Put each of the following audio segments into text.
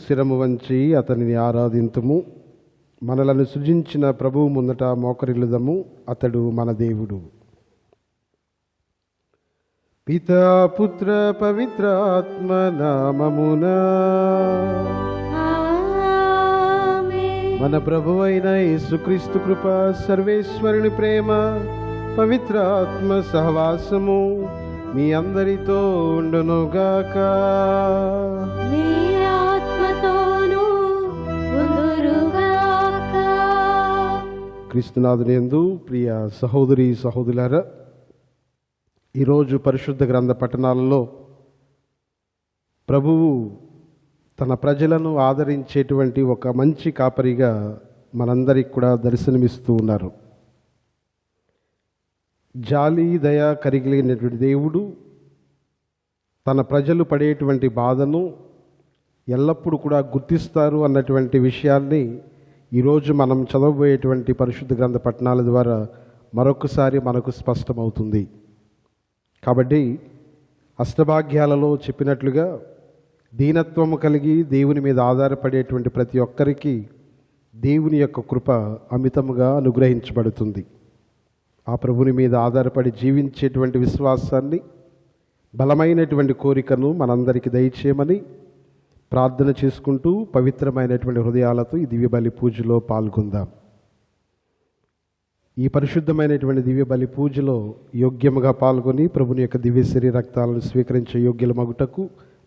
శిరము వంచి అతనిని ఆరాధింతుము. మనలను సృజించిన ప్రభువు ముందట మోకరిల్లుదము. అతడు మన దేవుడు. పితా పుత్ర పవిత్ర ఆత్మ నామమున మన ప్రభువైన యేసుక్రీస్తు కృప, సర్వేశ్వరుని ప్రేమ, పవిత్ర ఆత్మ సహవాసము మీ అందరితో ఉండునుగాక. మీ ఆత్మతోనూ ఉండునుగాక. క్రీస్తునాథుని యందు ప్రియ సహోదరి సహోదరులారా, ఈరోజు పరిశుద్ధ గ్రంథ పఠనాలలో ప్రభువు తన ప్రజలను ఆదరించేటువంటి ఒక మంచి కాపరిగా మనందరికి కూడా దర్శనమిస్తూ ఉన్నారు. జాలి దయ కలిగినటువంటి దేవుడు తన ప్రజలు పడేటువంటి బాధను ఎల్లప్పుడూ కూడా గుర్తిస్తారు అన్నటువంటి విషయాన్ని ఈరోజు మనం చదవబోయేటువంటి పరిశుద్ధ గ్రంథ పఠనాల ద్వారా మరొకసారి మనకు స్పష్టమవుతుంది. కాబట్టి అష్టభాగ్యాలలో చెప్పినట్లుగా దీనత్వము కలిగి దేవుని మీద ఆధారపడేటువంటి ప్రతి ఒక్కరికి దేవుని యొక్క కృప అమితముగా అనుగ్రహించబడుతుంది. ఆ ప్రభుని మీద ఆధారపడి జీవించేటువంటి విశ్వాసాన్ని, బలమైనటువంటి కోరికను మనందరికీ దయచేయమని ప్రార్థన చేసుకుంటూ పవిత్రమైనటువంటి హృదయాలతో ఈ దివ్య బలి పూజలో పాల్గొందాం. ఈ పరిశుద్ధమైనటువంటి దివ్య బలి పూజలో యోగ్యముగా పాల్గొని ప్రభుని యొక్క దివ్య శరీర రక్తాలను స్వీకరించే యోగ్యుల మగుటకు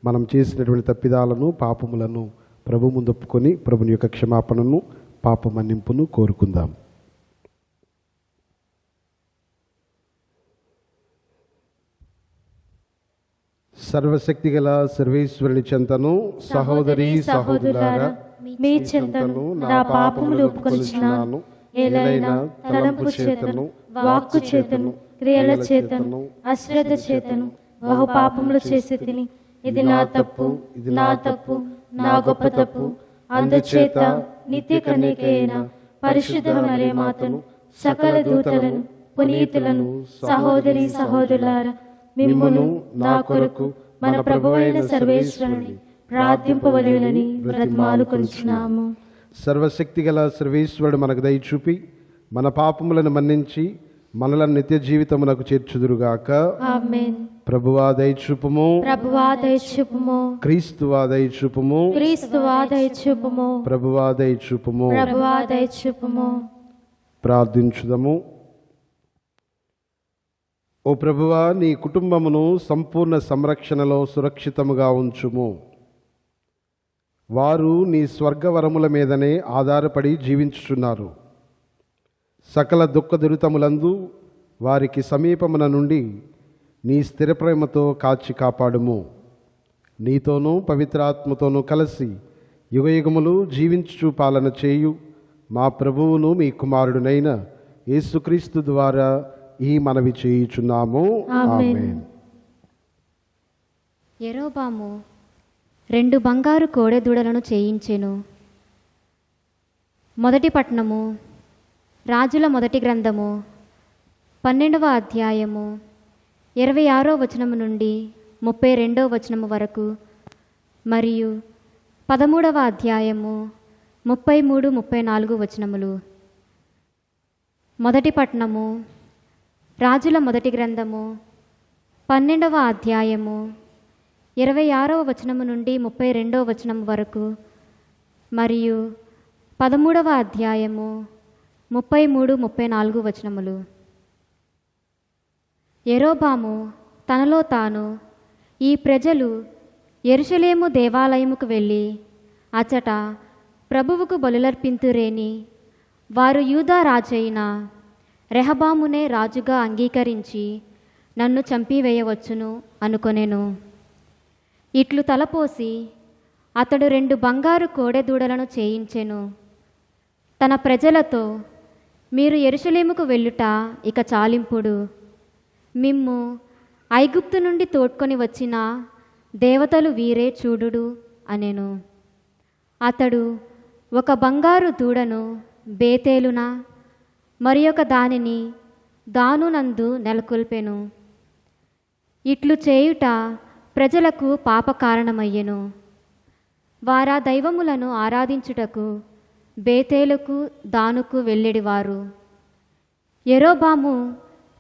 మనం చేసినటువంటి తప్పిదాలను, పాపములను ప్రభు ముందు ఒప్పుకొని ప్రభుని యొక్క క్షమాపణను, పాప మన్నింపును కోరుకుందాం. సర్వశక్తి గల సర్వేశ్వరుని చెంతను, సహోదరి సహోదరులారా, మీ చెంతను నా పాపములు ఒప్పుకొనిచున్నాను. ఏలైనా తలంపు చేతను, వాక్కు చేతను, క్రియల చేతను, అశ్రద్ధ చేతను బహు పాపములు చేసి తిని, ఇది నా తప్పు, నా గొప్ప తప్పు. అందుచేత నిత్య కన్యకైన పరిశుద్ధ మరియమాతను, సకల దూతలను, పునీతులను, సహోదరి సహోదరులారా, మిమ్మును నా కొరకు మన ప్రభువైన సర్వేశ్వరుని ప్రార్థింపవలెనని బ్రతిమాలుకొనుచున్నాము. సర్వశక్తి గల సర్వేశ్వరుడు మనకు దయ చూపి మన పాపములను మన్నించి మనలను నిత్య జీవితమునకు చేర్చుదురుగాక. ఆమేన్. ప్రభువా దయ చూపుము, ప్రభువా దయ చూపుము, క్రీస్తువా దయ చూపుము, క్రీస్తువా దయ చూపుము, ప్రభువా దయ చూపుము. ప్రభువా దయ చూపుము. ప్రార్థించుదము. ఓ ప్రభువా, నీ కుటుంబమును సంపూర్ణ సంరక్షణలో సురక్షితముగా ఉంచుము. వారు నీ స్వర్గవరముల మీదనే ఆధారపడి జీవించుచున్నారు. సకల దుఃఖ దురితములందు వారికి సమీపమున నుండి నీ స్థిర ప్రేమతో కాచి కాపాడుము. నీతోనూ పవిత్రాత్మతోనూ కలిసి యుగయుగములు జీవించు పాలన చేయు మా ప్రభువును మీ కుమారుడునైన యేసుక్రీస్తు ద్వారా ఈ మనవి చేయుచున్నాము. ఆమేన్. యెరోబాము 2 బంగారు కోడెదూడలను చేయించెను. మొదటి పట్టణము రాజుల మొదటి గ్రంథము 12వ అధ్యాయము 26వ వచనము నుండి 32వ వచనము వరకు, మరియు 13వ అధ్యాయము 33, 34 వచనములు. మొదటి పట్టణము రాజుల మొదటి గ్రంథము 12వ అధ్యాయము 26వ వచనము నుండి 32వ వచనము వరకు, మరియు 13వ అధ్యాయము 33, 34 వచనములు. యెరోబాము తనలో తాను, ఈ ప్రజలు యెరూషలేము దేవాలయముకు వెళ్ళి అచట ప్రభువుకు బలులర్పింతురేని వారు యూదా రాజైన రెహబామునే రాజుగా అంగీకరించి నన్ను చంపివేయవచ్చును అనుకొనెను. ఇట్లు తలపోసి అతడు 2 బంగారు కోడెదూడలను చేయించెను. తన ప్రజలతో, మీరు యెరూషలేముకు వెళ్ళుట ఇక చాలింపుడు. మిమ్ము ఐగుప్తు నుండి తోడ్కొని వచ్చిన దేవతలు వీరే చూడుడు అనెను. అతడు ఒక బంగారు దూడను బేతేలున, మరి ఒక దానిని దానునందు నెలకొల్పెను. ఇట్లు చేయుట ప్రజలకు పాప కారణమయ్యెను. వారా దైవములను ఆరాధించుటకు బేతేలుకు దానుకు వెళ్ళెడివారు. యెరోబాము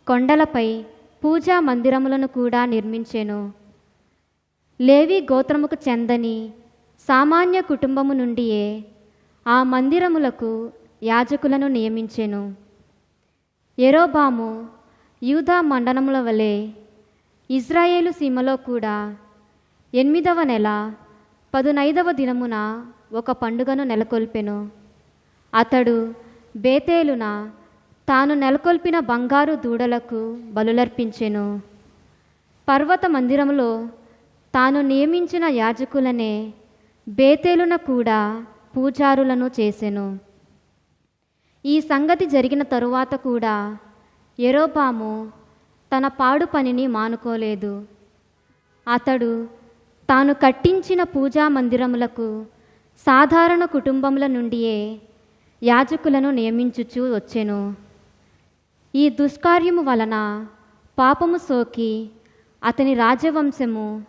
కొండలపై పూజా మందిరములను కూడా నిర్మించెను. లేవి గోత్రముకు చెందని సామాన్య కుటుంబము నుండియే ఆ మందిరములకు యాజకులను నియమించెను. యెరోబాము యూదా మండలముల వలె ఇజ్రాయేలు సీమలో కూడా 8వ నెల 15వ దినమున ఒక పండుగను నెలకొల్పెను. అతడు బేతేలున తాను నెలకొల్పిన బంగారు దూడలకు బలులర్పించెను. పర్వత మందిరములో తాను నియమించిన యాజకులనే బేతేలున కూడా పూజారులను చేసెను. ఈ సంగతి జరిగిన తరువాత కూడా యెరోబాము తన పాడు పనిని మానుకోలేదు. అతడు తాను కట్టించిన పూజా మందిరములకు సాధారణ కుటుంబముల నుండియే యాజకులను నియమించుచూ వచ్చెను. ఈ దుష్కార్యము వలన పాపము సోకి అతని రాజవంశము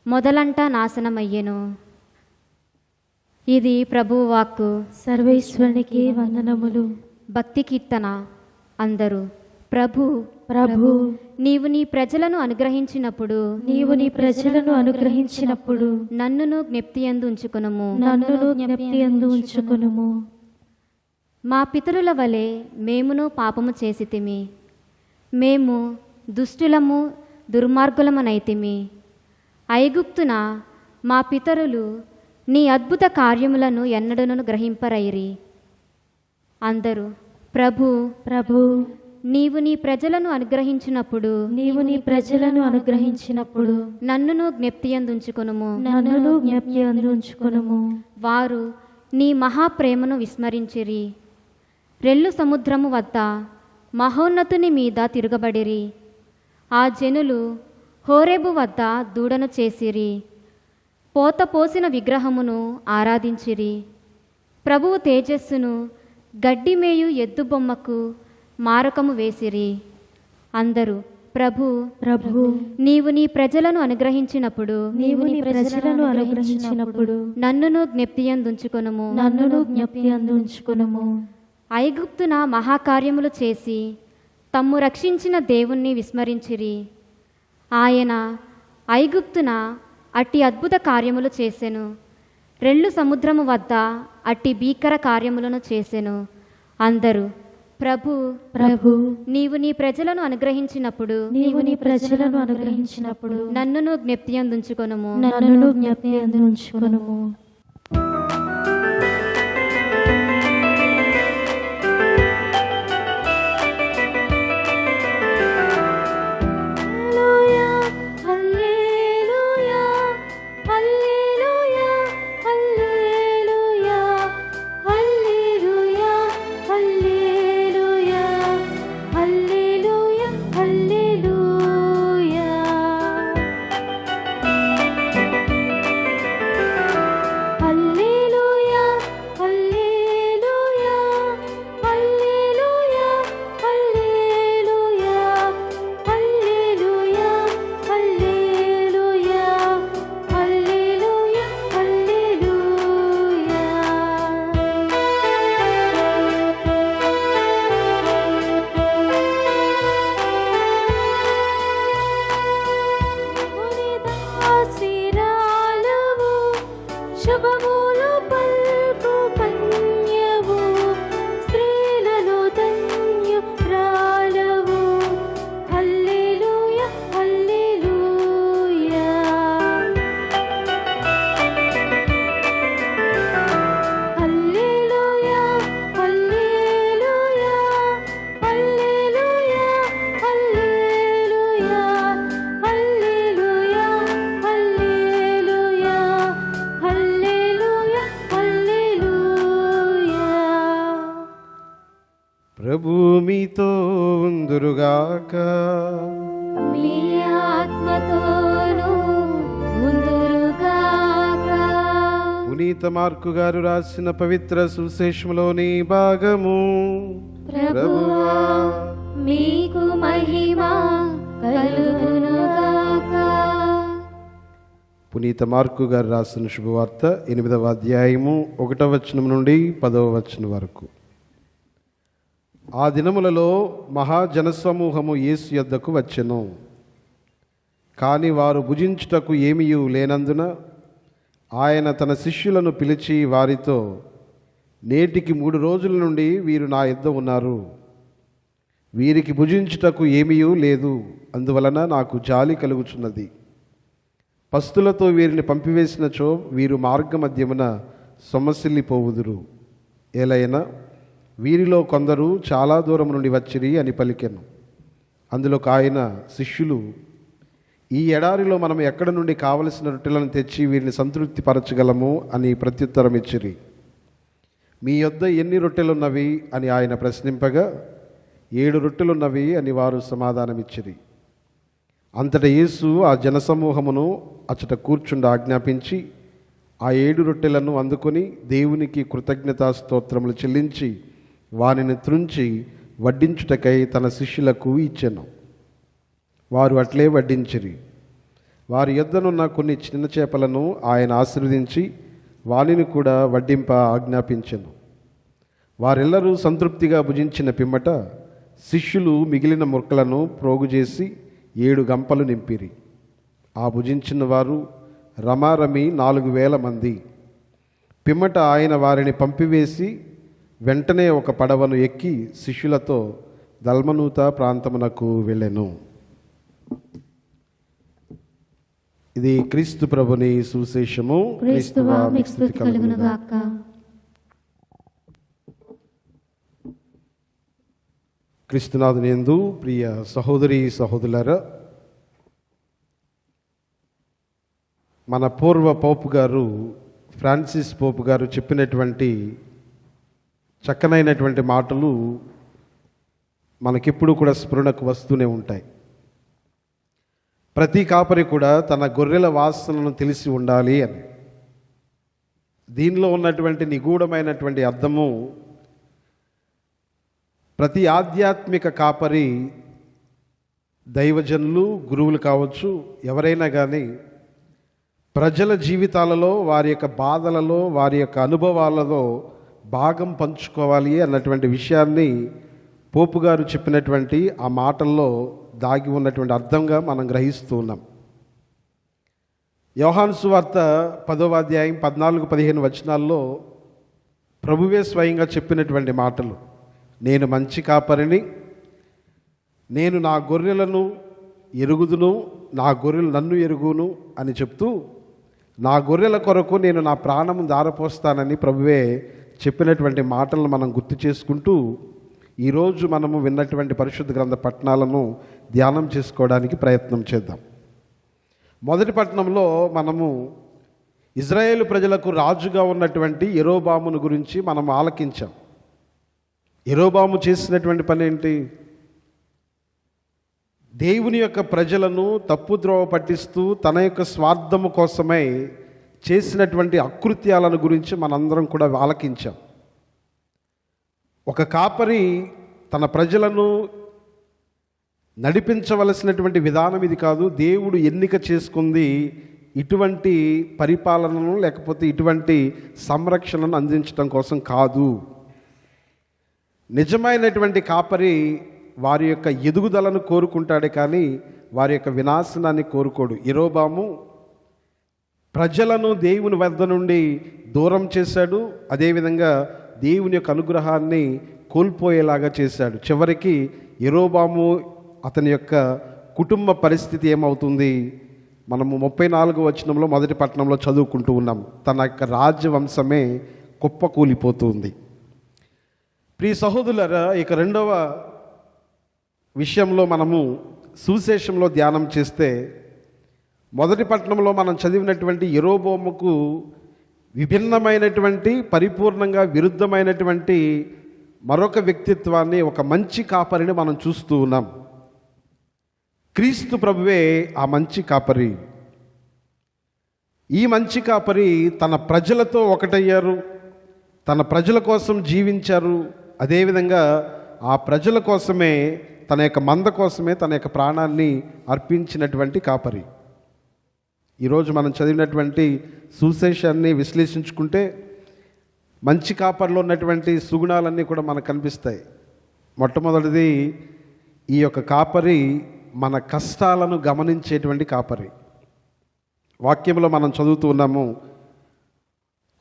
మొదలంటా నాశనమయ్యెను. ఇది ప్రభువు వాక్కు. సర్వేశ్వరునికి వందనములు. భక్తి కీర్తన. అందరూ ప్రభు ప్రభు నీవు నీ ప్రజలను అనుగ్రహించినప్పుడు నీవు నీ ప్రజలను అనుగ్రహించినప్పుడు నన్నును జ్ఞప్తియందు ఉంచుకొనుము. నన్నును జ్ఞప్తియందు ఉంచుకొనుము. మా పితరుల వలె మేమును పాపము చేసితిమి. మేము దుష్టులము దుర్మార్గులమునైతిమి. ఐగుప్తున మా పితరులు నీ అద్భుత కార్యములను ఎన్నడూను గ్రహింపరైరి. అందరూ ప్రభు ప్రభు నీవు నీ ప్రజలను అనుగ్రహించినప్పుడు నీవు నీ ప్రజలను అనుగ్రహించినప్పుడు నన్నును జ్ఞప్తియందు ఉంచుకొనుము. నన్నును జ్ఞప్తియందు ఉంచుకొనుము. వారు నీ మహాప్రేమను విస్మరించిరి. రెల్లు సముద్రము వద్ద మహోన్నతుని మీద తిరగబడిరి. ఆ జనులు హోరేబు వద్ద దూడను చేసిరి. పోత పోసిన విగ్రహమును ఆరాధించిరి. ప్రభువు తేజస్సును గడ్డిమేయు ఎద్దు బొమ్మకు మారకము వేసిరి. అందరూ ప్రభు ప్రభు నీవు నీ ప్రజలను అనుగ్రహించినప్పుడు నీవు నీ ప్రజలను అనుగ్రహించినప్పుడు నన్నును జ్ఞప్తియందు ఉంచుకొనుము. నన్నును జ్ఞప్తియందు ఉంచుకొనుము. ఐగుప్తున మహాకార్యములు చేసి తమ్ము రక్షించిన దేవుణ్ణి విస్మరించిరి. ఆయన ఐగుప్తున అట్టి అద్భుత కార్యములు చేసెను. రెల్లు సముద్రము వద్ద అట్టి భీకర కార్యములను చేసెను. అందరూ ప్రభు ప్రభు నీవు నీ ప్రజలను అనుగ్రహించినప్పుడు నీవు నీ ప్రజలను అనుగ్రహించినప్పుడు నన్నును జ్ఞప్తియందు ఉంచుకొనుము. నన్నును జ్ఞప్తియందు ఉంచుకొనుము. శుభములు పల్కు కన్యవు స్త్రీలలో ధన్యురాలవు. హల్లెలూయా హల్లెలూయా. హల్లెలూయా హల్లెలూయా. హల్లెలూయా హల్లెలూయా. హల్లెలూయా హల్లెలూయా. హల్లెలూయా హల్లెలూయా. ప్రభు మీతో ఉందురుగాక. మీ ఆత్మతోనూ ఉందురుగాక. పునీత మార్కు గారు రాసిన పవిత్ర సువిశేషములోని భాగము. ప్రభువా మీకు మహిమ కలుగునుగాక. పునీత మార్కు గారు రాసిన శుభవార్త 8వ అధ్యాయము 1వ వచనం నుండి 10వ వచనం వరకు. ఆ దినములలో మహాజనసమూహము యేసు యొద్దకు వచ్చెను. కాని వారు భుజించుటకు ఏమీయూ లేనందున ఆయన తన శిష్యులను పిలిచి వారితో, నేటికి 3 రోజుల నుండి వీరు నా యొద్ద ఉన్నారు. వీరికి భుజించుటకు ఏమీయూ లేదు. అందువలన నాకు జాలి కలుగుచున్నది. పస్తులతో వీరిని పంపివేసినచో వీరు మార్గమధ్యమున సొమ్మసిల్లిపోవుదురు. ఏలైనా వీరిలో కొందరు చాలా దూరం నుండి వచ్చిరి అని పలికెను. అందులో ఆయన శిష్యులు, ఈ ఎడారిలో మనం ఎక్కడ నుండి కావలసిన రొట్టెలను తెచ్చి వీరిని సంతృప్తిపరచగలము అని ప్రత్యుత్తరం ఇచ్చిరి. మీ యొద్ద ఎన్ని రొట్టెలున్నవి అని ఆయన ప్రశ్నింపగా, 7 రొట్టెలున్నవి అని వారు సమాధానమిచ్చిరి. అంతటా యేసు ఆ జనసమూహమును అచ్చట కూర్చుండ ఆజ్ఞాపించి ఆ 7 రొట్టెలను అందుకొని దేవునికి కృతజ్ఞతా స్తోత్రములు చెల్లించి వానిని త్రుంచి వడ్డించుటకై తన శిష్యులకు ఇచ్చెను. వారు అట్లే వడ్డించిరి. వారి యొద్దనున్న కొన్ని చిన్న చేపలను ఆయన ఆశీర్వదించి వానిని కూడా వడ్డింప ఆజ్ఞాపించెను. వారెల్లరూ సంతృప్తిగా భుజించిన పిమ్మట శిష్యులు మిగిలిన ముక్కలను ప్రోగుచేసి 7 గంపలు నింపిరి. ఆ భుజించిన వారు రమారమి 4,000 మంది. పిమ్మట ఆయన వారిని పంపివేసి వెంటనే ఒక పడవను ఎక్కి శిష్యులతో దల్మనూత ప్రాంతమునకు వెళ్ళెను. ఇది క్రీస్తు ప్రభుని సువిశేషము. క్రీస్తువా మీకు స్తుతి కలుగును గాక. క్రీస్తునాథుని యందు ప్రియ సహోదరి సహోదరులారా, మన పూర్వ పోపు గారు ఫ్రాన్సిస్ పోపు గారు చెప్పినటువంటి చక్కనైనటువంటి మాటలు మనకెప్పుడు కూడా స్ఫురణకు వస్తూనే ఉంటాయి. ప్రతి కాపరి కూడా తన గొర్రెల వాసనను తెలిసి ఉండాలి అని. దీనిలో ఉన్నటువంటి నిగూఢమైనటువంటి అర్థము, ప్రతి ఆధ్యాత్మిక కాపరి, దైవజనులు, గురువులు కావచ్చు, ఎవరైనా కానీ ప్రజల జీవితాలలో వారి యొక్క బాధలలో వారి యొక్క అనుభవాలలో భాగం పంచుకోవాలి అన్నటువంటి విషయాన్ని పోపు గారు చెప్పినటువంటి ఆ మాటల్లో దాగి ఉన్నటువంటి అర్థంగా మనం గ్రహిస్తూ ఉన్నాం. యోహాను సువార్త 10వ అధ్యాయం 14-15 వచనాల్లో ప్రభువే స్వయంగా చెప్పినటువంటి మాటలు, నేను మంచి కాపరిని, నేను నా గొర్రెలను ఎరుగుదును, నా గొర్రెలు నన్ను ఎరుగును అని చెప్తూ, నా గొర్రెల కొరకు నేను నా ప్రాణము ధారపోస్తానని ప్రభువే చెప్పినటువంటి మాటలను మనం గుర్తు చేసుకుంటూ ఈరోజు మనము విన్నటువంటి పరిశుద్ధ గ్రంథ పట్టణాలను ధ్యానం చేసుకోవడానికి ప్రయత్నం చేద్దాం. మొదటి పట్టణంలో మనము ఇజ్రాయేలు ప్రజలకు రాజుగా ఉన్నటువంటి యెరోబామును గురించి మనం ఆలకించాం. యెరోబాము చేసినటువంటి పని ఏంటి? దేవుని యొక్క ప్రజలను తప్పుద్రోవ పట్టిస్తూ తన యొక్క స్వార్థము కోసమై చేసినటువంటి అకృత్యాలను గురించి మనందరం కూడా ఆలకించాం. ఒక కాపరి తన ప్రజలను నడిపించవలసినటువంటి విధానం ఇది కాదు. దేవుడు ఎన్నిక చేసుకుంది ఇటువంటి పరిపాలనను లేకపోతే ఇటువంటి సంరక్షణను అందించడం కోసం కాదు. నిజమైనటువంటి కాపరి వారి యొక్క ఎదుగుదలను కోరుకుంటాడే కానీ వారి యొక్క వినాశనాన్ని కోరుకోడు. యెరోబాము ప్రజలను దేవుని వద్ద నుండి దూరం చేశాడు. అదేవిధంగా దేవుని యొక్క అనుగ్రహాన్ని కోల్పోయేలాగా చేశాడు. చివరికి యెరోబాము అతని యొక్క కుటుంబ పరిస్థితి ఏమవుతుంది? మనము 34వ వచనంలో మొదటి పట్టణంలో చదువుకుంటూ ఉన్నాం. తన యొక్క రాజ్యవంశమే కుప్పకూలిపోతుంది. ప్రియ సహోదరులారా, ఇక 2వ విషయంలో మనము సువిశేషంలో ధ్యానం చేస్తే, మొదటి పట్టణంలో మనం చదివినటువంటి యెరోబోముకు విభిన్నమైనటువంటి పరిపూర్ణంగా విరుద్ధమైనటువంటి మరొక వ్యక్తిత్వాన్ని, ఒక మంచి కాపరిని మనం చూస్తూ ఉన్నాం. క్రీస్తు ప్రభువే ఆ మంచి కాపరి. ఈ మంచి కాపరి తన ప్రజలతో ఒకటయ్యారు, తన ప్రజల కోసం జీవించారు. అదేవిధంగా ఆ ప్రజల కోసమే, తన యొక్క మంద కోసమే తన యొక్క ప్రాణాన్ని అర్పించినటువంటి కాపరి. ఈరోజు మనం చదివినటువంటి సువిశేషాన్ని విశ్లేషించుకుంటే మంచి కాపరిలో ఉన్నటువంటి సుగుణాలన్నీ కూడా మనకు కనిపిస్తాయి. మొట్టమొదటిది, ఈ యొక్క కాపరి మన కష్టాలను గమనించేటువంటి కాపరి. వాక్యంలో మనం చదువుతూ ఉన్నాము,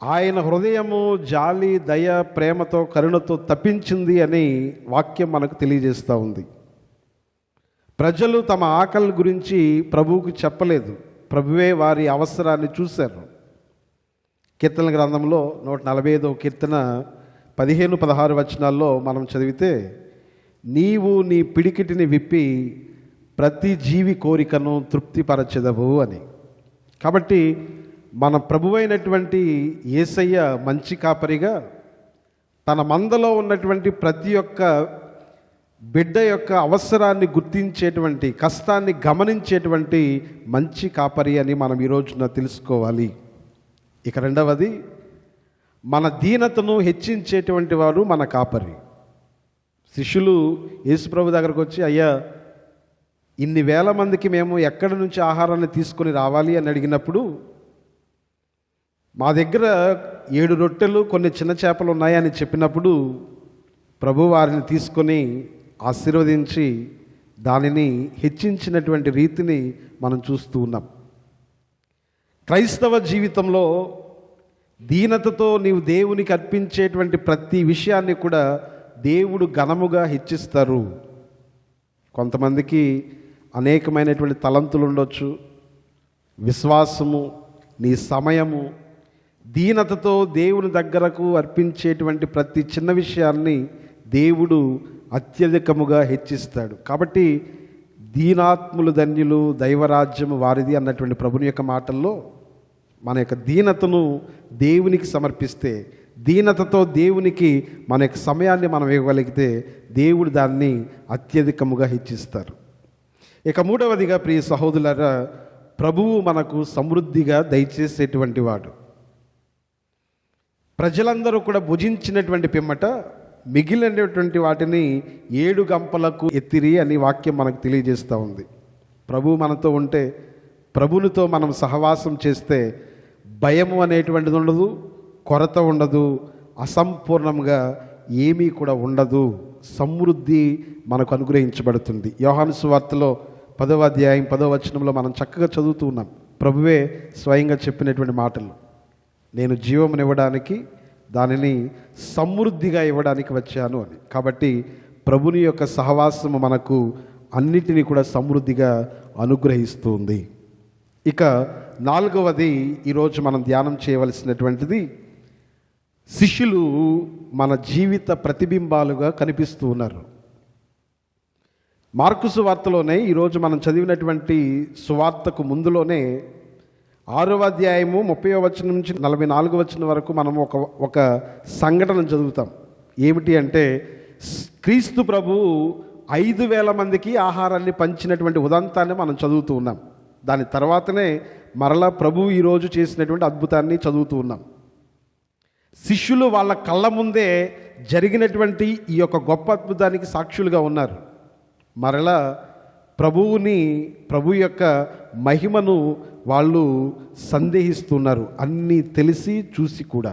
ఆయన హృదయము జాలి, దయ, ప్రేమతో, కరుణతో తప్పించింది అని వాక్యం మనకు తెలియజేస్తూ ఉంది. ప్రజలు తమ ఆకలి గురించి ప్రభువుకు చెప్పలేదు, ప్రభువే వారి అవసరాన్ని చూశారు. కీర్తన గ్రంథంలో 145వ కీర్తన 15-16 వచనాల్లో మనం చదివితే, నీవు నీ పిడికిటిని విప్పి ప్రతి జీవి కోరికను తృప్తిపరచెదవు అని. కాబట్టి మన ప్రభువైనటువంటి యేసయ్య మంచి కాపరిగా తన మందలో ఉన్నటువంటి ప్రతి ఒక్క బిడ్డ యొక్క అవసరాన్ని గుర్తించేటువంటి, కష్టాన్ని గమనించేటువంటి మంచి కాపరి అని మనం ఈ రోజున తెలుసుకోవాలి. ఇక రెండవది, మన దీనతను హెచ్చించేటువంటి వారు మన కాపరి. శిష్యులు యేసుప్రభు దగ్గరకు వచ్చి, అయ్యా, ఇన్ని వేల మందికి మేము ఎక్కడి నుంచి ఆహారాన్ని తీసుకొని రావాలి అని అడిగినప్పుడు, మా దగ్గర 7 రొట్టెలు కొన్ని చిన్న చేపలు ఉన్నాయని చెప్పినప్పుడు ప్రభు వారిని తీసుకొని ఆశీర్వదించి దానిని హెచ్చించినటువంటి రీతిని మనం చూస్తూ ఉన్నాం. క్రైస్తవ జీవితంలో దీనతతో నీవు దేవునికి అర్పించేటువంటి ప్రతి విషయాన్ని కూడా దేవుడు ఘనముగా హెచ్చిస్తారు. కొంతమందికి అనేకమైనటువంటి తలంతులు ఉండొచ్చు, విశ్వాసము, నీ సమయము, దీనతతో దేవుని దగ్గరకు అర్పించేటువంటి ప్రతి చిన్న విషయాన్ని దేవుడు అత్యధికముగా హెచ్చిస్తాడు. కాబట్టి దీనాత్ములు ధన్యులు, దైవరాజ్యము వారిది అన్నటువంటి ప్రభుని యొక్క మాటల్లో మన యొక్క దీనతను దేవునికి సమర్పిస్తే, దీనతతో దేవునికి మన యొక్క సమయాన్ని మనం ఇవ్వగలిగితే దేవుడు దాన్ని అత్యధికముగా హెచ్చిస్తారు. ఇక మూడవదిగా, ప్రియ సహోదరులారా, ప్రభువు మనకు సమృద్ధిగా దయచేసేటువంటి వాడు. ప్రజలందరూ కూడా భుజించినటువంటి పిమ్మట మిగిలినటువంటి వాటిని 7 గంపలకు ఎత్తిరి అని వాక్యం మనకు తెలియజేస్తూ ఉంది. ప్రభువు మనతో ఉంటే, ప్రభునితో మనం సహవాసం చేస్తే భయము అనేటువంటిది ఉండదు, కొరత ఉండదు, అసంపూర్ణంగా ఏమీ కూడా ఉండదు. సమృద్ధి మనకు అనుగ్రహించబడుతుంది. యోహాను సువార్తలో 10వ అధ్యాయం 10వ వచనంలో మనం చక్కగా చదువుతూ ఉన్నాం. ప్రభువే స్వయంగా చెప్పినటువంటి మాటలు, నేను జీవమునివ్వడానికి, దానిని సమృద్ధిగా ఇవ్వడానికి వచ్చాను అని. కాబట్టి ప్రభుని యొక్క సహవాసము మనకు అన్నిటినీ కూడా సమృద్ధిగా అనుగ్రహిస్తుంది. ఇక 4వది ఈరోజు మనం ధ్యానం చేయవలసినటువంటిది, శిష్యులు మన జీవిత ప్రతిబింబాలుగా కనిపిస్తూ ఉన్నారు. మార్కు సువార్తలోనే ఈరోజు మనం చదివినటువంటి సువార్తకు ముందులోనే 6వ అధ్యాయము 30వ వచనం నుంచి 44వ వచనం వరకు మనం ఒక సంఘటన చదువుతాం. ఏమిటి అంటే, క్రీస్తు ప్రభువు 5,000 మందికి ఆహారాన్ని పంచినటువంటి ఉదంతాన్ని మనం చదువుతూ ఉన్నాం. దాని తర్వాతనే మరలా ప్రభువు ఈరోజు చేసినటువంటి అద్భుతాన్ని చదువుతూ ఉన్నాం. శిష్యులు వాళ్ళ కళ్ళ ముందే జరిగినటువంటి ఈ యొక్క గొప్ప అద్భుతానికి సాక్షులుగా ఉన్నారు. మరలా ప్రభు యొక్క మహిమను వాళ్ళు సందేహిస్తున్నారు, అన్నీ తెలిసి చూసి కూడా.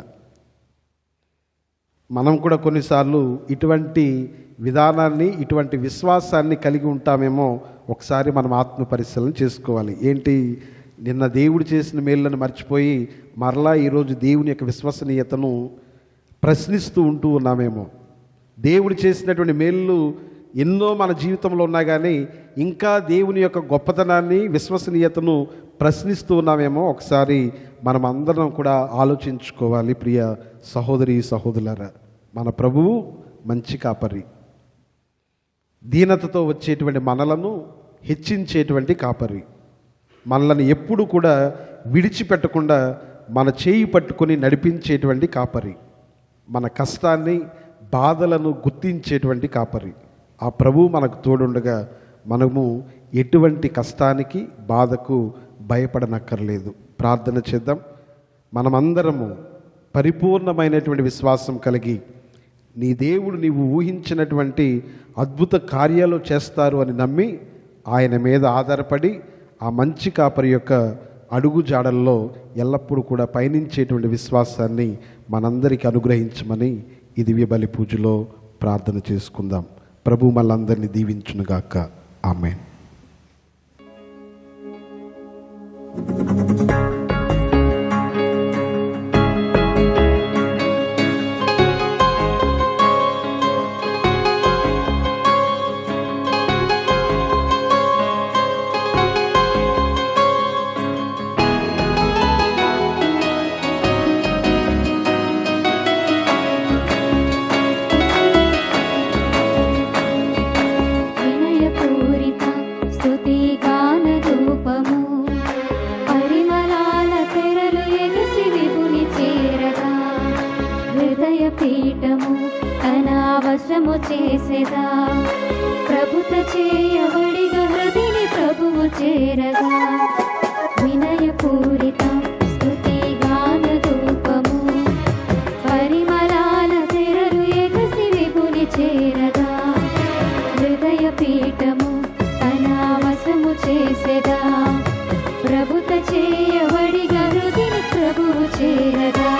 మనం కూడా కొన్నిసార్లు ఇటువంటి విధానాన్ని, ఇటువంటి విశ్వాసాన్ని కలిగి ఉంటామేమో ఒకసారి మనం ఆత్మ పరిశీలన చేసుకోవాలి. ఏంటి, నిన్న దేవుడు చేసిన మేళ్ళను మర్చిపోయి మరలా ఈరోజు దేవుని యొక్క విశ్వసనీయతను ప్రశ్నిస్తూ ఉంటూ ఉన్నామేమో. దేవుడు చేసినటువంటి మేళ్ళు ఎన్నో మన జీవితంలో ఉన్నా కానీ ఇంకా దేవుని యొక్క గొప్పతనాన్ని, విశ్వసనీయతను ప్రశ్నిస్తూ ఉన్నామేమో ఒకసారి మనం అందరం కూడా ఆలోచించుకోవాలి. ప్రియ సహోదరి సహోదరులారా, మన ప్రభువు మంచి కాపరి, దీనతతో వచ్చేటువంటి మనలను హెచ్చించేటువంటి కాపరి, మనల్ని ఎప్పుడు కూడా విడిచిపెట్టకుండా మన చేయి పట్టుకొని నడిపించేటువంటి కాపరి, మన కష్టాన్ని, బాధలను గుర్తించేటువంటి కాపరి. ఆ ప్రభువు మనకు తోడుండగా మనము ఎటువంటి కష్టానికి, బాధకు భయపడనక్కర్లేదు. ప్రార్థన చేద్దాం. మనమందరము పరిపూర్ణమైనటువంటి విశ్వాసం కలిగి, నీ దేవుడు నీవు ఊహించినటువంటి అద్భుత కార్యాలు చేస్తారు అని నమ్మి ఆయన మీద ఆధారపడి ఆ మంచి కాపరి యొక్క అడుగు జాడల్లో ఎల్లప్పుడూ కూడా పయనించేటువంటి విశ్వాసాన్ని మనందరికీ అనుగ్రహించమని ఈ దివ్య బలి పూజలో ప్రార్థన చేసుకుందాం. ప్రభు మనందరినీ దీవించునుగాక. ఆమేన్. వినయపూరిత స్తుతిగాన ధూపము పరిమళాల తెరలు ఎగసి విపుని చేరగా హృదయ పీఠము తన వశము చేసేదా ప్రభుత చేయబడిగా హృదిని ప్రభువు చేరగా వినయపూరిత స్తుతిగాన ధూపము పరిమళాల తెరలు ఎగసి విపుని చేరగా హృదయ పీఠము తన వశము చేసేదా ప్రభుత చేయబడిగా హృదిని ప్రభువు చేరగా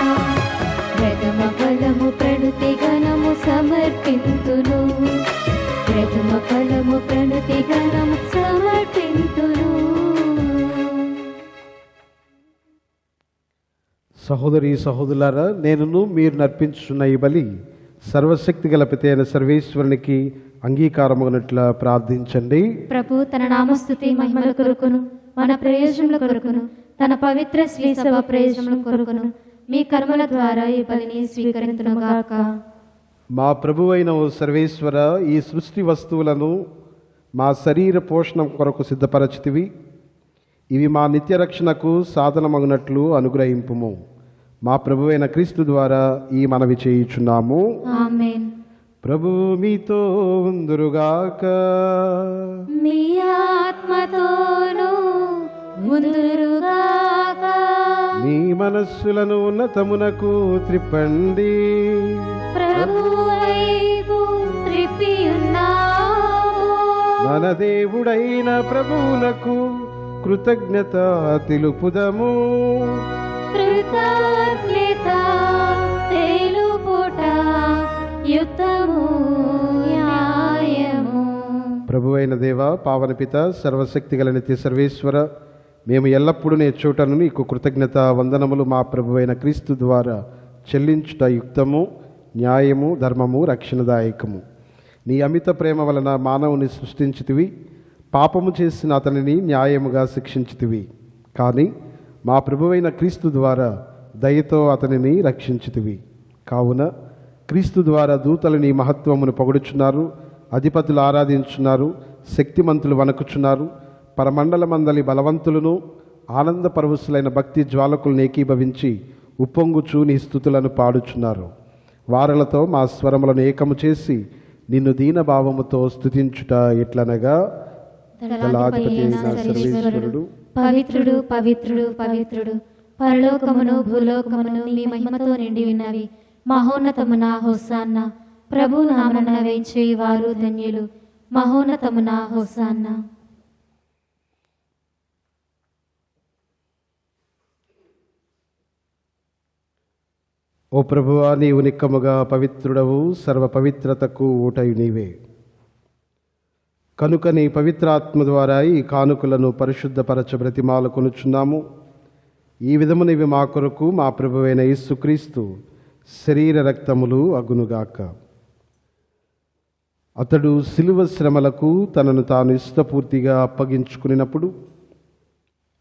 ప్రథమ ఫలము ప్రణుతి గణము సమర్పింతును ప్రథమ ఫలము ప్రణుతి గణము సమర్పింతును. సహోదరి సహోదరులారా, నేనును మీరు నర్పించుచున్న ఈ బలి సర్వశక్తి గల పిత అయిన సర్వేశ్వరునికి అంగీకారమగునట్ల ప్రార్థించండి. ప్రభు తన నామస్తుతి మహిమల కొరకును మన ప్రయోజనముల కొరకును తన పవిత్ర శ్రీ సభ ప్రయోజనముల కొరకును మీ కర్మల ద్వారా ఈ బలిని స్వీకరించునుగాక. మా ప్రభువైన ఓ సర్వేశ్వర, ఈ సృష్టి వస్తువులను మా శరీర పోషణ కొరకు సిద్ధపరచితివి. ఇవి మా నిత్య రక్షణకు సాధనమగునట్లు అనుగ్రహింపుము. మా ప్రభువైన క్రీస్తు ద్వారా ఈ మనవి చేయుచున్నాము. ఆమేన్. ప్రభు మీతో ఉందురుగాక. మీ ఆత్మతోను ఉందురుగాక. మీ మనస్సులను ఉన్నతమునకు త్రిప్పండి. ప్రభువైపు త్రిప్పియున్నాము. మన దేవుడైన ప్రభువునకు కృతజ్ఞత తెలుపుదము. కృతజ్ఞత తెలుపుట యుక్తము న్యాయము. ప్రభువైన దేవ, పావన పిత, సర్వశక్తి గల నిత్య సర్వేశ్వర, మేము ఎల్లప్పుడూ నీ చోటను నీకు కృతజ్ఞత వందనములు మా ప్రభువైన క్రీస్తు ద్వారా చెల్లించుట యుక్తము, న్యాయము, ధర్మము, రక్షణదాయకము. నీ అమిత ప్రేమ వలన మానవుని సృష్టించితివి. పాపము చేసిన అతనిని న్యాయముగా శిక్షించితివి. కానీ మా ప్రభువైన క్రీస్తు ద్వారా దయతో అతనిని రక్షించితివి. కావున క్రీస్తు ద్వారా దూతలు నీ మహత్వమును పొగుడుచున్నారు, అధిపతులు ఆరాధించున్నారు, శక్తిమంతులు వణకుచున్నారు, పరమండలమందలి బలవంతులను ఆనంద పరవశులైన భక్తి జ్వాలకులను ఏకీభవించి ఉప్పొంగుచు నీ స్థుతులను పాడుచున్నారు. వారలతో మా స్వరములను ఏకము చేసి నిన్ను దీనభావముతో స్తుతించుట ఎట్లనగా, దళాధిపతి అయిన సర్వేశ్వరుడు పవిత్రుడు పవిత్రుడు పవిత్రుడు, పరలోకమును భూలోకమును మీ మహిమతో నిండి ఉన్నవి. మహోన్నతమున హోసాన్న. ప్రభు నామమున వేంచే వారు ధన్యులు. మహోన్నతమున హోసాన్న. ఓ ప్రభువా, నీవు నిక్కముగా పవిత్రుడవు, సర్వ పవిత్రతకు ఊటయు నీవే. కనుక నీ పవిత్రాత్మ ద్వారా ఈ కానుకలను పరిశుద్ధపరచ బ్రతిమాల కొనుచున్నాము. ఈ విధమున ఇవి మా కొరకు మా ప్రభువైన యేసుక్రీస్తు శరీర రక్తములు అగునుగాక. అతడు శిలువ శ్రమలకు తనను తాను ఇష్టపూర్తిగా అప్పగించుకునినప్పుడు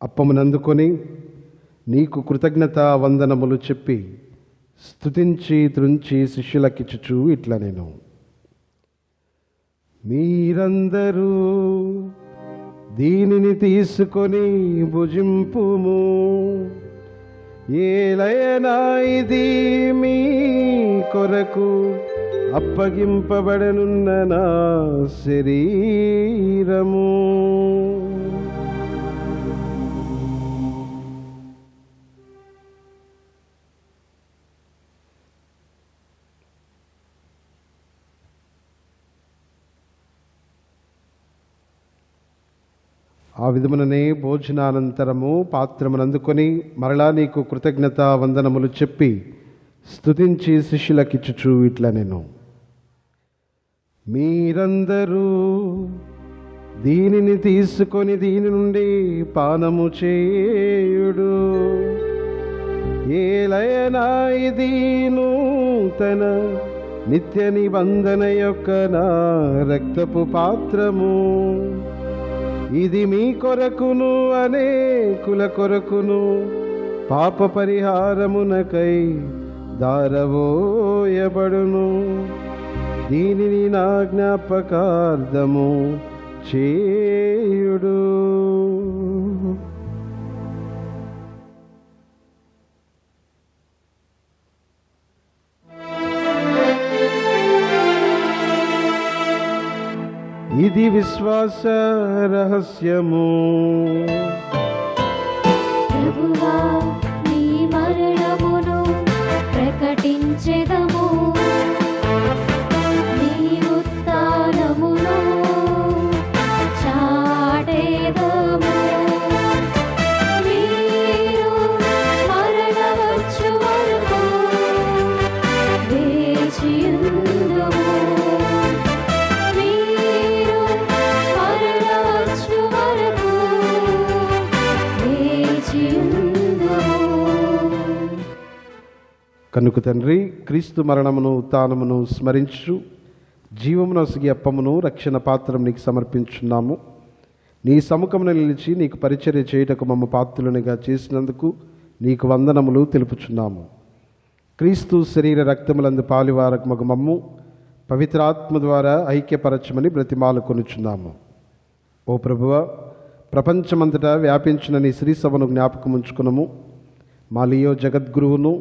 అప్పమునందుకొని నీకు కృతజ్ఞత వందనములు చెప్పి స్తుతించి త్రుంచి శిష్యులకిచ్చుచు ఇట్లా నేను, మీరందరూ దీనిని తీసుకొని భుజింపుము. ఏలయనా ఇది మీ కొరకు అప్పగింపబడనున్న నా శరీరము. ఆ విధముననే భోజనానంతరము పాత్రమునందుకొని మరలా నీకు కృతజ్ఞత వందనములు చెప్పి స్తుతించి శిష్యులకిచ్చుచు ఇట్లా నేను, మీరందరూ దీనిని తీసుకొని దీని నుండి పానము చేయుడు. ఏలయనా ఇది నూతన నిత్య నిబంధన యొక్క నా రక్తపు పాత్రము. ఇది మీ కొరకును అనేకుల కొరకును పాప పరిహారమునకై దారవోయబడును. దీనిని నా జ్ఞాపకార్థము చేయుడు. ఇది విశ్వాస రహస్యము. ప్రభువా, నీ మరణమును ప్రకటించెదము, నీ ఉత్థానమును చాటెదము. మీరు మరణవచ్చు వరకు వేచియుందుము. మీరు మరణవచ్చు వరకు వేచియుందుము. కనుక తండ్రి, క్రీస్తు మరణమును ఉత్థానమును స్మరించు జీవమును ఒసగి అప్పమును రక్షణ పాత్రం నీకు సమర్పించున్నాము. నీ సముఖమున నిలిచి నీకు పరిచర్య చేయుటకు మమ్మ పాత్రులనిగా చేసినందుకు నీకు వందనములు తెలుపుచున్నాము. క్రీస్తు శరీర రక్తములందు పాలివారకు మగు మమ్ము పవిత్రాత్మ ద్వారా ఐక్యపరచమని బ్రతిమాలు కొనుచున్నాము. ఓ ప్రభువ, ప్రపంచమంతటా వ్యాపించిన నీ శ్రీ సభను జ్ఞాపకం ఉంచుకునము. మా లియో జగద్గురువును,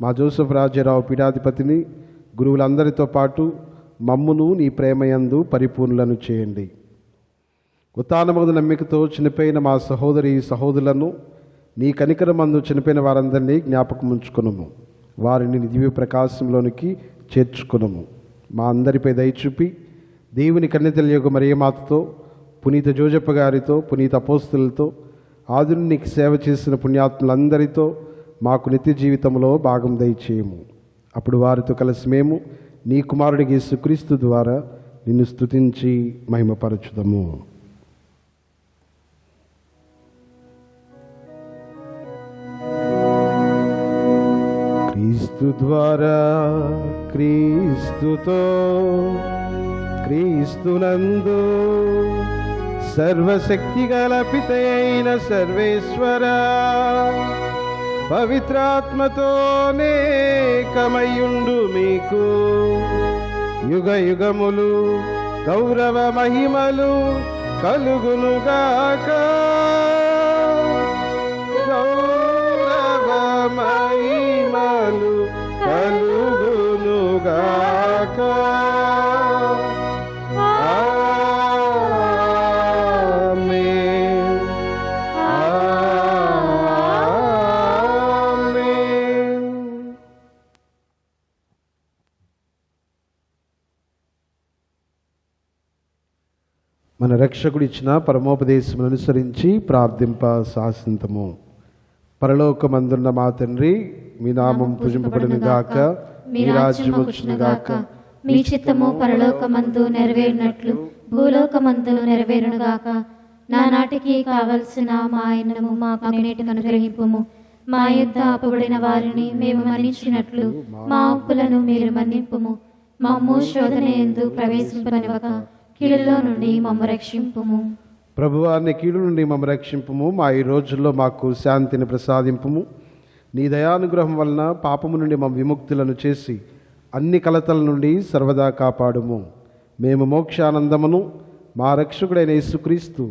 మా జోసెఫ్ రాజారావు పీఠాధిపతిని, గురువులందరితో పాటు మమ్మును నీ ప్రేమయందు పరిపూర్ణులను చేయండి. ఉత్థానమగు నమ్మికతో చనిపోయిన మా సహోదరి సహోదరులను నీ కనికరమందు చనిపోయిన వారందరినీ జ్ఞాపకం ఉంచుకునము. వారిని నీ దివ్య ప్రకాశంలోనికి చేర్చుకునము. మా అందరిపై దయచూపి దేవుని కన్యతల్యగు మరియమాతతో, పునీత జోజప్ప గారితో, పునీత అపోస్తులతో, ఆదుని నీకు సేవ చేసిన పుణ్యాత్ములందరితో మాకు నిత్య జీవితంలో భాగం దయచేయము. అప్పుడు వారితో కలిసి మేము నీ కుమారుడికి యేసుక్రీస్తు ద్వారా నిన్ను స్తుతించి మహిమపరచుదము. క్రీస్తు ద్వారా, క్రీస్తుతో, క్రీస్తునందు సర్వశక్తి గల పితయైన సర్వేశ్వర పవిత్రాత్మతోనే కమయుండు మీకు యుగ యుగములు గౌరవ మహిమలు కలుగునుగాక. గౌరవ మహిమలు కలుగునుగాక. మన రక్షకుడు ఇచ్చిన పరమోపదేశమును అనుసరించి ప్రార్థింప సాసింతము. పరలోకమందున్న మా తండ్రి, మీ నామం పూజింపబడును గాక, మీ రాజ్యం వచ్చును గాక, మీ చిత్తము పరలోకమందు నెరవేరినట్లు భూలోకమందు నెరవేరును గాక. నానాటికి కావలసిన మా ఆయనము మాకు నేటికి అనుగ్రహింపుము. మా యొద్ద అప్పుబడిన వారిని మేము మన్నించినట్లు మా అప్పులను మీరు మన్నింపుము. మమ్ము శోధన యందు ప్రవేశింపనివ్వక కీడులో నుండి మమ్ము రక్షింపుము. ప్రభువా, నీ కీడు నుండి మమ్మ రక్షింపుము. మా ఈ రోజుల్లో మాకు శాంతిని ప్రసాదింపుము. నీ దయానుగ్రహం వలన పాపము నుండి మా విముక్తులను చేసి అన్ని కలతల నుండి సర్వదా కాపాడుము. మేము మోక్షానందమును మా రక్షకుడైన యేసుక్రీస్తు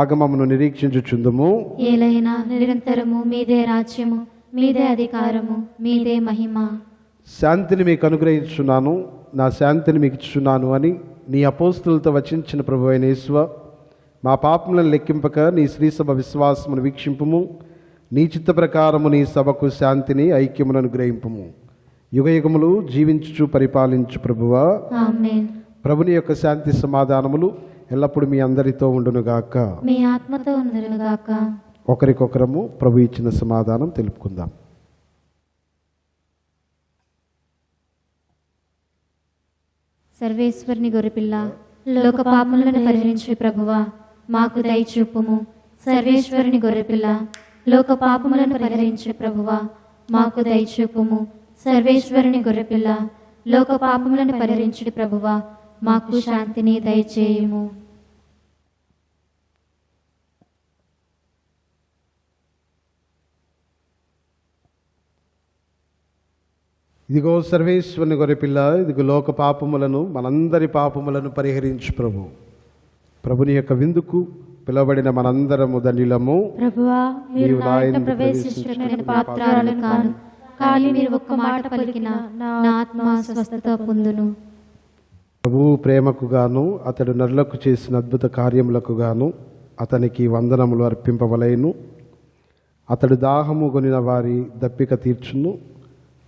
ఆగమమును నిరీక్షించుచుందుము. ఏలైనా నిరంతరము మీదే రాజ్యము, మీదే అధికారము, మీదే మహిమ. శాంతిని మీకు అనుగ్రహించున్నాను, నా శాంతిని మీకు ఇచ్చుచున్నాను అని నీ అపోస్తులతో వచించిన ప్రభు అయిన యేసువా, మా పాపములను లెక్కింపక నీ శ్రీసభ విశ్వాసమును వీక్షింపుము. నీ చిత్త ప్రకారము నీ సభకు శాంతిని ఐక్యమును అనుగ్రహింపుము. యుగయుగములు జీవించుచు పరిపాలించు ప్రభువా, ఆమేన్. ప్రభుని యొక్క శాంతి సమాధానములు ఎల్లప్పుడూ మీ అందరితో ఉండునుగాక. మీ ఆత్మతో ఉండునుగాక. ఒకరికొకరము ప్రభు ఇచ్చిన సమాధానం తెలుపుకుందాం. సర్వేశ్వరుని గొర్రెపిల్ల, లోక పాపములను పరిహరించు ప్రభువా, మాకు దయచూపుము. సర్వేశ్వరుని గొర్రెపిల్ల, లోక పాపములను పరిహరించు ప్రభువా, మాకు దయచూపుము. సర్వేశ్వరుని గొర్రెపిల్ల, లోక పాపములను పరిహరించు ప్రభువా, మాకు శాంతిని దయచేయుము. ఇదిగో సర్వేశ్వరుని గొర్రెపిల్ల, ఇదిగో లోక పాపములను, మనందరి పాపములను పరిహరించు ప్రభు. ప్రభుని యొక్క విందుకు పిలువబడిన మనందరము ధన్యులము. ప్రభువా, మీరు నీవు నా నా ఇంట ఇంట ప్రవేశించిన పాత్రాలను కాను, కానీ మీరు ఒక్క మాట పలికిన నా ఆత్మ స్వస్థత పొందును. ప్రభువు ప్రేమకు గాను అతడు నరులకు చేసిన అద్భుత కార్యములకు గాను అతనికి వందనములు అర్పింపవలెను. అతడు దాహము కొనిన వారి దప్పిక తీర్చును,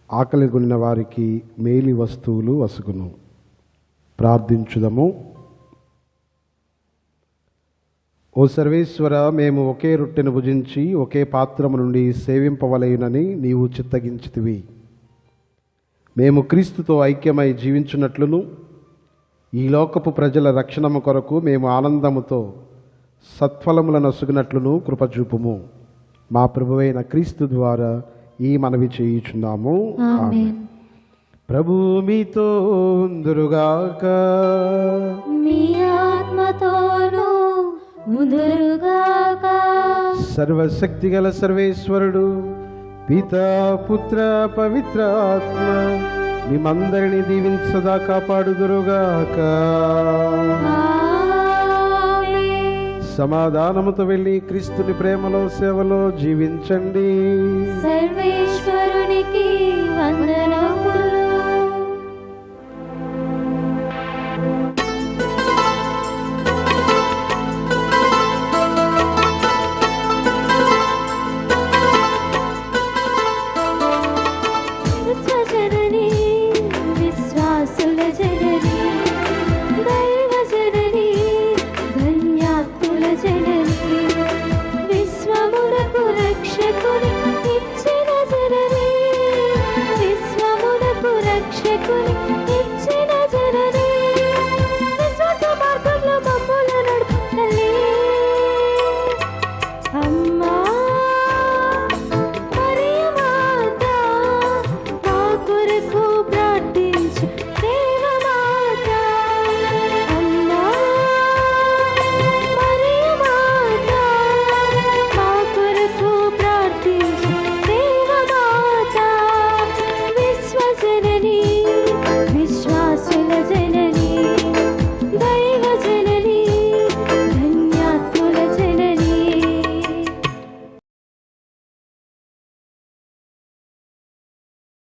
ఆకలి కొనిన వారికి మేలి వస్తువులు వసుగును. ప్రార్థించుదము. ఓ సర్వేశ్వర, మేము ఒకే రొట్టెను భుజించి ఒకే పాత్రము నుండి సేవింపవలయునని నీవు చిత్తగించితివి. మేము క్రీస్తుతో ఐక్యమై జీవించున్నట్లును ఈ లోకపు ప్రజల రక్షణము కొరకు మేము ఆనందముతో సత్ఫలములను ఒసుగునట్లును కృపచూపుము. మా ప్రభువైన క్రీస్తు ద్వారా ఈ మనవి చేయుచున్నాము. ఆమేన్. ప్రభు మీతో ఉందురుగాక. మీ ఆత్మతోనూ ఉందురుగాక. సర్వశక్తి గల సర్వేశ్వరుడు పితా పుత్ర పవిత్ర ఆత్మ మిమ్మందరినీ దీవించదా కాపాడుదురుగాక. ఆమేన్. సమాధానముతో వెళ్ళి క్రీస్తుని ప్రేమలో సేవలో జీవించండి. సర్వేశ్వరునికి వందనములు.